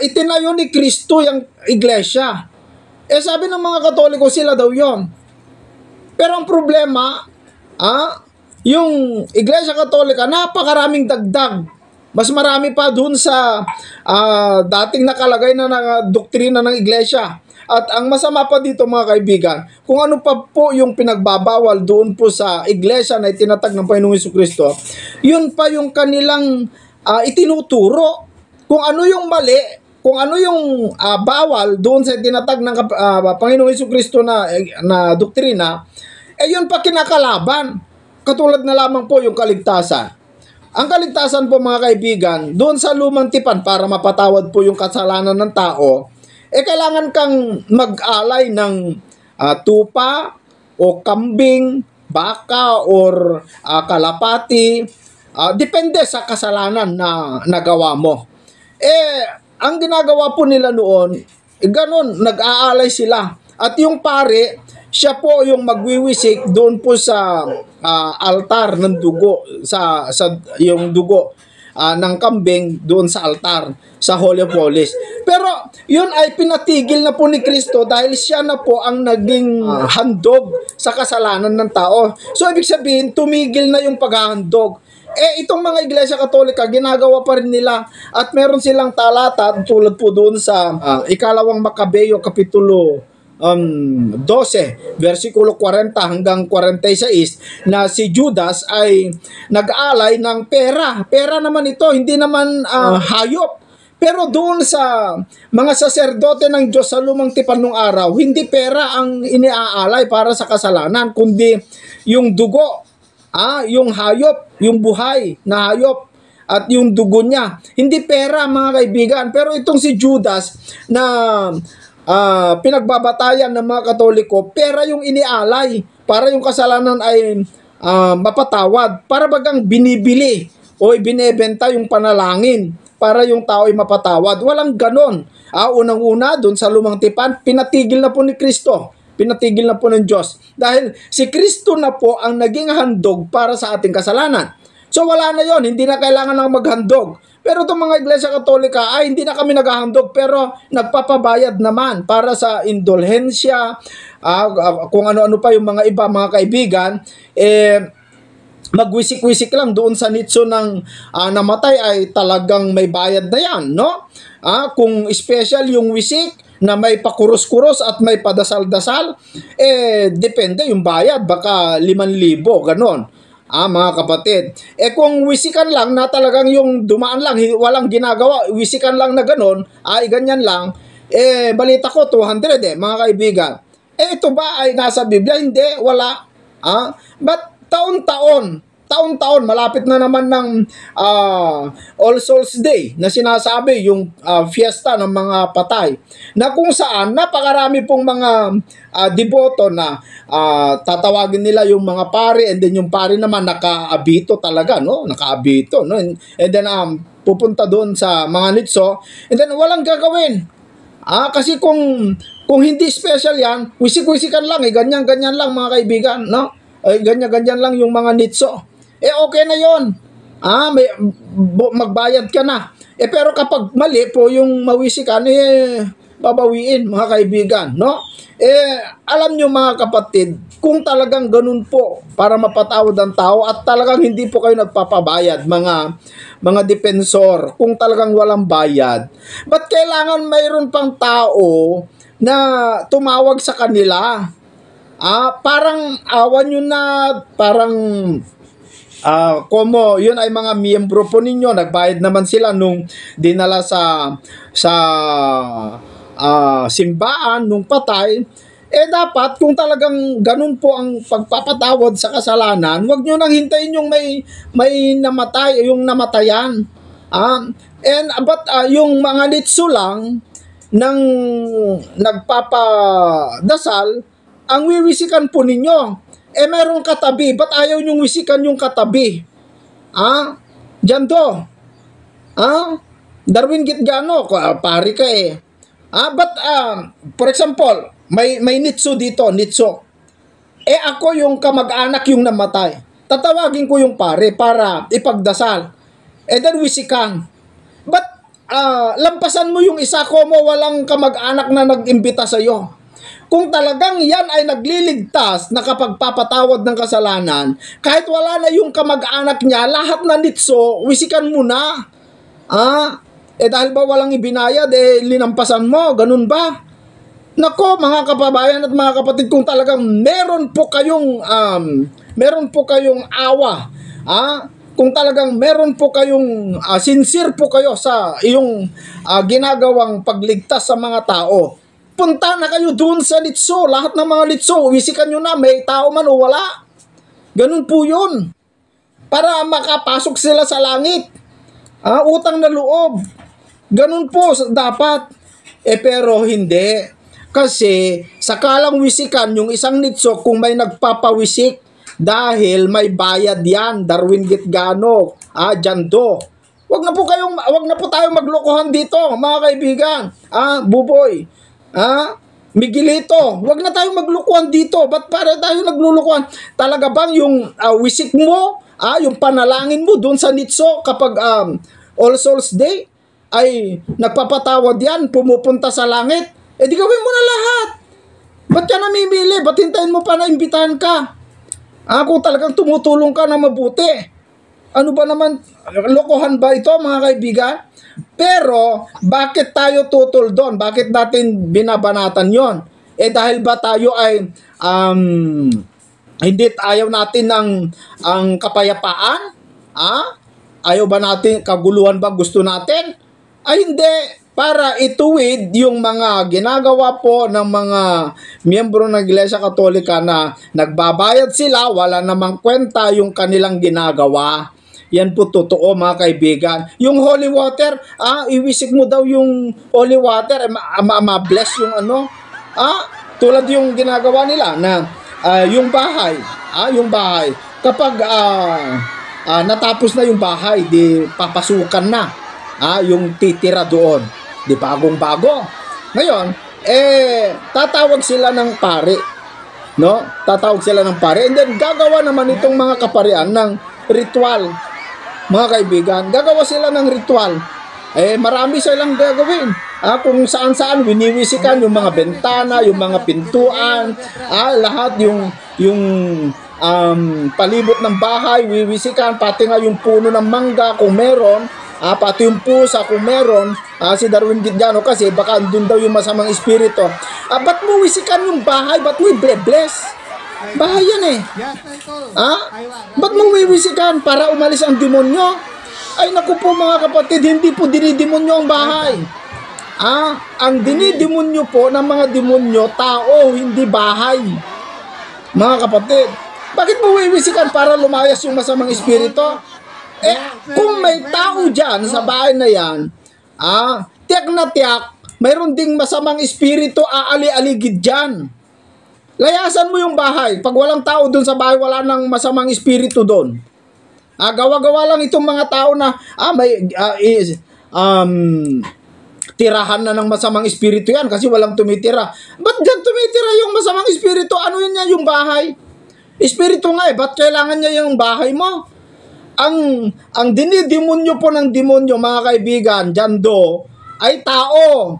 Itinayo ni Kristo yung iglesia. Sabi ng mga Katoliko sila daw yon. Pero ang problema, yung Iglesia Katolika, napakaraming dagdag. Mas marami pa dun sa dating nakalagay na doktrina ng Iglesia. At ang masama pa dito mga kaibigan, kung ano pa po yung pinagbabawal doon po sa Iglesia na itinatag ng Panginoong Jesucristo, yun pa yung kanilang itinuturo. Kung ano yung mali, kung ano yung bawal doon sa itinatag ng Panginoong Jesucristo na doktrina, yun pa kinakalaban. Katulad na lamang po yung kaligtasan. Ang kaligtasan po mga kaibigan, doon sa lumang tipan para mapatawad po yung kasalanan ng tao, kailangan kang mag-alay ng tupa o kambing, baka or kalapati, depende sa kasalanan na nagawa mo. Ang ginagawa po nila noon, ganun, nag-aalay sila. At yung pare, siya po yung magwiwisik doon po sa altar ng dugo, sa yung dugo ng kambing doon sa altar, sa Holy of Holies. Pero yun ay pinatigil na po ni Kristo dahil siya na po ang naging handog sa kasalanan ng tao. So ibig sabihin, tumigil na yung paghahandog. Itong mga Iglesia Katolika, ginagawa pa rin nila at meron silang talata tulad po doon sa ikalawang Makabeo, kapitulo 12, versikulo 40 hanggang 46, na si Judas ay nag-aalay ng pera. Pera naman ito, hindi naman hayop. Pero doon sa mga saserdote ng Diyos sa lumang tipan nung araw, hindi pera ang iniaalay para sa kasalanan, kundi yung dugo, yung hayop, yung buhay na hayop, at yung dugo niya. Hindi pera mga kaibigan. Pero itong si Judas na pinagbabatayan ng mga Katoliko, pera yung inialay para yung kasalanan ay mapatawad. Para bagang binibili o binebenta yung panalangin para yung tao ay mapatawad. Walang ganon. Unang-una, doon sa lumang tipan, pinatigil na po ni Kristo. Pinatigil na po ng Diyos. Dahil si Kristo na po ang naging handog para sa ating kasalanan. So wala na yon, hindi na kailangan ng maghandog. Pero itong mga Iglesia Katolika, hindi na kami naghahandog, pero nagpapabayad naman para sa indulhensya, kung ano-ano pa yung mga iba, mga kaibigan, magwisik-wisik lang doon sa nitso ng namatay ay talagang may bayad na yan, no? Kung special yung wisik na may pakuros-kuros at may padasal-dasal, depende yung bayad, baka 5,000, ganon. Mga kapatid. Kung wisikan lang na talagang yung dumaan lang, walang ginagawa, wisikan lang na ganon, ganyan lang, balita ko 200 mga kaibigan. Ito ba ay nasa Biblia? Hindi, wala. But taon-taon, malapit na naman ng All Souls Day na sinasabi, yung fiesta ng mga patay, na kung saan napakarami pong mga deboto na tatawagin nila yung mga pare, and then yung pare naman nakaabito talaga, no? Nakaabito, no? And then pupunta doon sa mga nitso, and then walang gagawin. Kasi kung hindi special yan, wisik-wisikan lang, ganyan-ganyan lang mga kaibigan, no? Ganyan-ganyan lang yung mga nitso. Okay na yon. Magbayad ka na. Pero kapag mali po yung mawisikan, babawiin mga kaibigan, no? Alam nyo mga kapatid, kung talagang ganun po para mapatawad ang tao at talagang hindi po kayo nagpapabayad, mga depensor, kung talagang walang bayad, ba't kailangan mayroon pang tao na tumawag sa kanila? Parang awan nyo na, parang como yun ay mga miyembro po ninyo, nagbayad naman sila nung dinala sa simbahan nung patay. Dapat kung talagang ganun po ang pagpapatawad sa kasalanan, wag nyo nang hintayin yung may namatay, yung namatayan. But yung mga nitso lang nang nagpapadasal, ang wiwisikan po ninyo, meron katabi. Ba't ayaw nyong wisikan yung katabi? Diyan to. Darwin Gitgano, pari ka But, for example, may nitso dito, nitso. Ako yung kamag-anak yung namatay. Tatawagin ko yung pare para ipagdasal. Then wisikan. But, lampasan mo yung isa ko mo walang kamag-anak na nag-imbita sa'yo. Kung talagang yan ay nagliligtas na kapagpapatawad ng kasalanan, kahit wala na yung kamag-anak niya, lahat na nitso, wisikan mo na. Dahil ba walang ibinayad, linampasan mo, ganun ba? Nako, mga kababayan at mga kapatid, kung talagang meron po kayong awa, kung talagang meron po kayong sincere po kayo sa iyong ginagawang pagligtas sa mga tao, punta na kayo doon sa litso. Lahat ng mga litso, wisikan nyo na, may tao man o wala. Ganun po yun. Para makapasok sila sa langit. Utang na loob. Ganun po dapat. Pero hindi. Kasi sakalang wisikan yung isang nitso kung may nagpapawisik dahil may bayad yan. Darwin Gitgano, Jando. Wag na po tayong maglokohan dito, mga kaibigan. Buboy. Miguelito, wag na tayong maglokohan dito. Ba't para tayo naglulukohan? Talaga bang yung wisik mo, yung panalangin mo doon sa nitso kapag All Souls Day ay nagpapatawad yan, pumupunta sa langit? Di gawin mo na lahat. Ba't ka namimili? Ba't hintayin mo pa na imbitahan ka? Kung talagang tumutulong ka na mabuti. Ano ba naman, lokohan ba ito, mga kaibigan? Pero, bakit tayo tutol doon? Bakit natin binabanatan yon? Dahil ba tayo ay hindi ayaw natin ang kapayapaan? Ayaw ba natin, kaguluhan ba gusto natin? Hindi. Para ituwid yung mga ginagawa po ng mga miyembro ng Iglesia Katolika na nagbabayad sila, wala namang kwenta yung kanilang ginagawa. Yan po totoo, mga kaibigan. Yung holy water, iwisik mo daw yung holy water, ma-bless yung ano. Tulad yung ginagawa nila na yung bahay, kapag natapos na yung bahay, di papasukan na yung titira doon. Di bagong-bago. Ngayon, tatawag sila ng pare. No? Tatawag sila ng pare. And then, gagawa naman itong mga kaparian ng ritual. Mga kaibigan, gagawa sila ng ritual. Marami silang gagawin. Kung saan-saan, winiwisikan yung mga bentana, yung mga pintuan, lahat yung palibot ng bahay, wiwisikan, pati nga yung puno ng mangga kung meron, pati yung pusa kung meron, si Darwin Gitgano kasi baka andun daw yung masamang espiritu. Ba't mo wisikan yung bahay? Ba't mo i-bless? Bahay yan Ba't mo wiwisikan para umalis ang demonyo? Ay naku po mga kapatid, hindi po dinidemonyo ang bahay. Ang dinidemonyo po ng mga demonyo, tao, hindi bahay. Mga kapatid, bakit mo wiwisikan para lumayas yung masamang espiritu? Kung may tao dyan sa bahay na yan, tiyak na tiyak, mayroon ding masamang espiritu aali-aligid dyan. Layasan mo yung bahay. Pag walang tao dun sa bahay, wala nang masamang espiritu dun. Gawa-gawa lang itong mga tao na tirahan na ng masamang espiritu yan kasi walang tumitira. Ba't dyan tumitira yung masamang espiritu? Ano yun niya yung bahay? Espiritu nga ba't kailangan niya yung bahay mo? Ang dinidemonyo po ng demonyo, mga kaibigan, Jando, ay tao.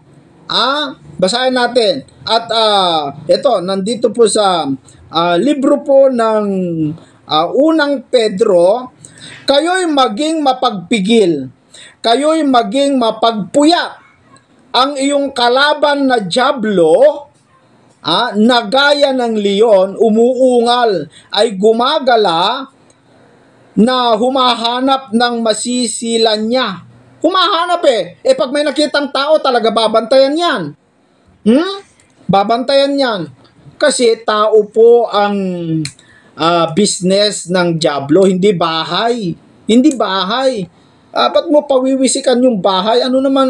Basahin natin. At ito, nandito po sa libro po ng unang Pedro, kayo'y maging mapagpigil. Kayo'y maging mapagpuya. Ang iyong kalaban na dyablo, na gaya ng leon, umuungal, ay gumagala na humahanap ng masisilan niya. Humahanap pag may nakitang tao, talaga babantayan yan. Babantayan yan. Kasi tao po ang business ng dyablo, hindi bahay. Hindi bahay. Ba't mo pawiwisikan yung bahay? Ano naman,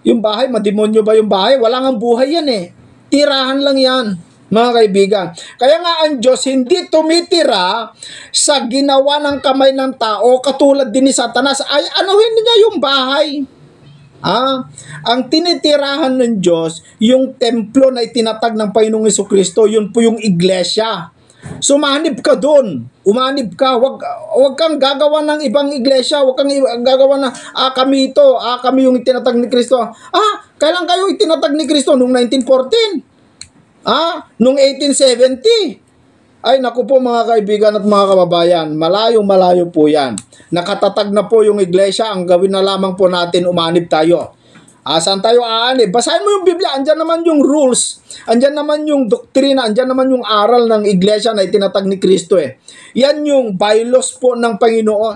yung bahay, mademonyo ba yung bahay? Wala nga buhay yan Tirahan lang yan, mga kaibigan. Kaya nga ang Diyos hindi tumitira sa ginawa ng kamay ng tao katulad din ni Satanas. Ay anuhin niya yung bahay. Ang tinitirahan ng Diyos, yung templo na itinatag ng Panginoong Jesucristo, yun po yung iglesia. Sumanib ka doon. Umanib ka. Wag kang gagawa ng ibang iglesia. Wag kang gagawa na kami ito. Kami yung itinatag ni Kristo. Kailan kayo itinatag ni Kristo? Noong 1914? Noong 1870? Ay, naku po mga kaibigan at mga kababayan. Malayong-malayo po yan. Nakatatag na po yung iglesia. Ang gawin na lamang po natin, umanib tayo. Saan tayo aanib? Basahin mo yung Biblia. Andyan naman yung rules. Andyan naman yung doktrina. Andyan naman yung aral ng iglesia na itinatag ni Kristo eh. Yan yung bylaws po ng Panginoon.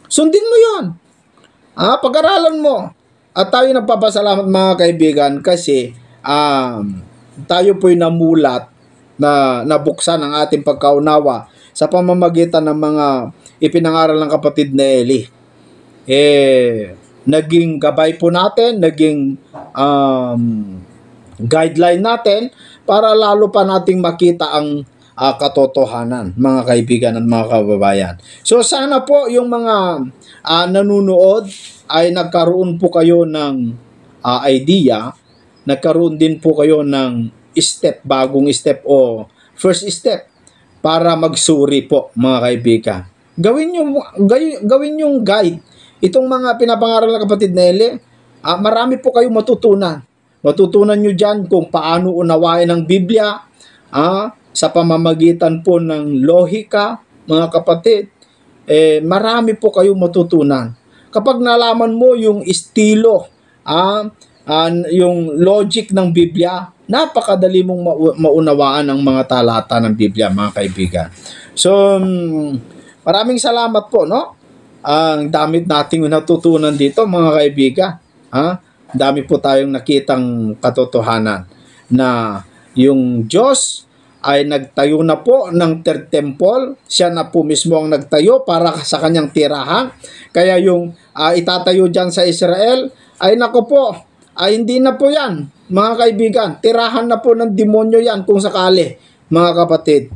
Sundin mo yun. Pag-aralan mo. At tayo nagpapasalamat mga kaibigan kasi tayo po'y namulat na nabuksan ang ating pagkaunawa sa pamamagitan ng mga ipinangaral ng kapatid na Eli. Naging gabay po natin, naging guideline natin para lalo pa nating makita ang katotohanan, mga kaibigan at mga kababayan. So sana po yung mga nanunood ay nagkaroon po kayo ng idea, nagkaroon din po kayo ng step, bagong step o first step para magsuri po mga kaibigan. Gawin yung guide. Itong mga pinapangaral ng kapatid na Eli, marami po kayong matutunan. Matutunan nyo dyan kung paano unawain ang Biblia sa pamamagitan po ng lohika, mga kapatid. Marami po kayong matutunan. Kapag nalaman mo yung estilo, yung logic ng Biblia, napakadali mong maunawaan ang mga talata ng Biblia, mga kaibigan. So, maraming salamat po, no? Ang dami nating natutunan dito mga kaibigan. Dami po tayong nakitang katotohanan na yung Diyos ay nagtayo na po ng third temple. Siya na po mismo ang nagtayo para sa kanyang tirahan. Kaya yung itatayo dyan sa Israel, ay nako po, hindi na po yan mga kaibigan. Tirahan na po ng demonyo yan kung sakali mga kapatid.